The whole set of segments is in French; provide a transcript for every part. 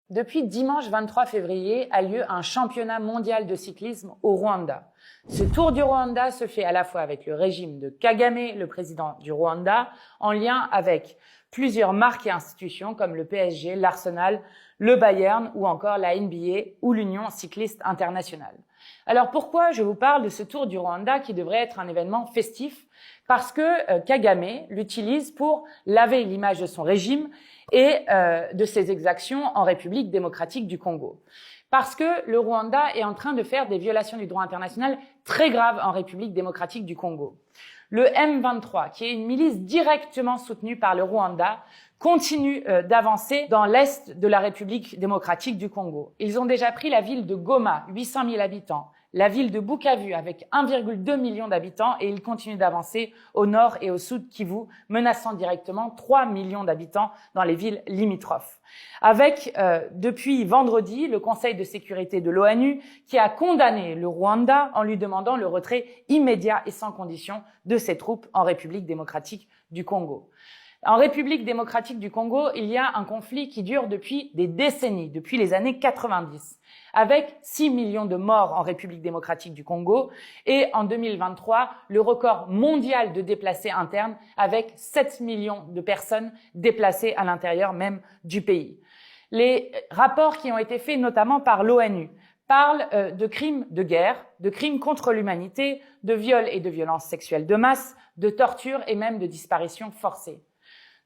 Depuis dimanche 23 février a lieu un championnat mondial de cyclisme au Rwanda. Ce Tour du Rwanda se fait à la fois avec le régime de Kagame, le président du Rwanda, en lien avec plusieurs marques et institutions comme le PSG, l'Arsenal, le Bayern ou encore la NBA ou l'Union cycliste internationale. Alors pourquoi je vous parle de ce Tour du Rwanda qui devrait être un événement festif? Parce que Kagame l'utilise pour laver l'image de son régime et de ses exactions en République démocratique du Congo. Parce que le Rwanda est en train de faire des violations du droit international très graves en République démocratique du Congo. Le M23, qui est une milice directement soutenue par le Rwanda, continue d'avancer dans l'est de la République démocratique du Congo. Ils ont déjà pris la ville de Goma, 800 000 habitants, la ville de Bukavu avec 1,2 million d'habitants et ils continuent d'avancer au nord et au sud Kivu, menaçant directement 3 millions d'habitants dans les villes limitrophes. Avec, depuis vendredi, le Conseil de sécurité de l'ONU qui a condamné le Rwanda en lui demandant le retrait immédiat et sans condition de ses troupes en République démocratique du Congo. En République démocratique du Congo, il y a un conflit qui dure depuis des décennies, depuis les années 90, avec 6 millions de morts en République démocratique du Congo et en 2023, le record mondial de déplacés internes avec 7 millions de personnes déplacées à l'intérieur même du pays. Les rapports qui ont été faits notamment par l'ONU parlent de crimes de guerre, de crimes contre l'humanité, de viols et de violences sexuelles de masse, de torture et même de disparitions forcées.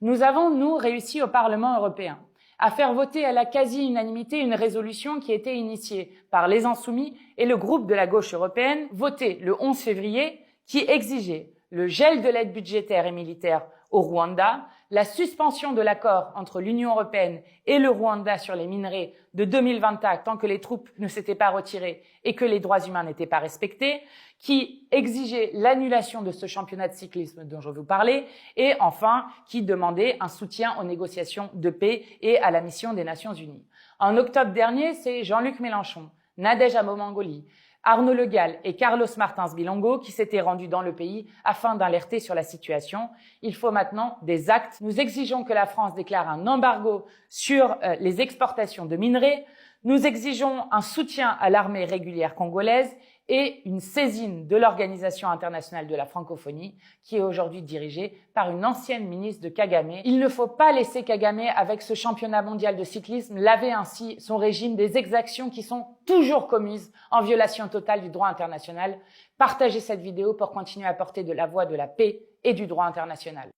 Nous avons, nous, réussi au Parlement européen à faire voter à la quasi-unanimité une résolution qui était initiée par les Insoumis et le groupe de la gauche européenne, votée le 11 février, qui exigeait le gel de l'aide budgétaire et militaire au Rwanda, la suspension de l'accord entre l'Union européenne et le Rwanda sur les minerais de 2024 tant que les troupes ne s'étaient pas retirées et que les droits humains n'étaient pas respectés, qui exigeait l'annulation de ce championnat de cyclisme dont je vous parlais et enfin qui demandait un soutien aux négociations de paix et à la mission des Nations Unies. En octobre dernier, c'est Jean-Luc Mélenchon, Nadège Amamangoli, Arnaud Le Gall et Carlos Martins Bilongo qui s'étaient rendus dans le pays afin d'alerter sur la situation. Il faut maintenant des actes. Nous exigeons que la France déclare un embargo sur les exportations de minerais. Nous exigeons un soutien à l'armée régulière congolaise et une saisine de l'Organisation internationale de la francophonie qui est aujourd'hui dirigée par une ancienne ministre de Kagame. Il ne faut pas laisser Kagame, avec ce championnat mondial de cyclisme, laver ainsi son régime des exactions qui sont toujours commises en violation totale du droit international. Partagez cette vidéo pour continuer à porter de la voix de la paix et du droit international.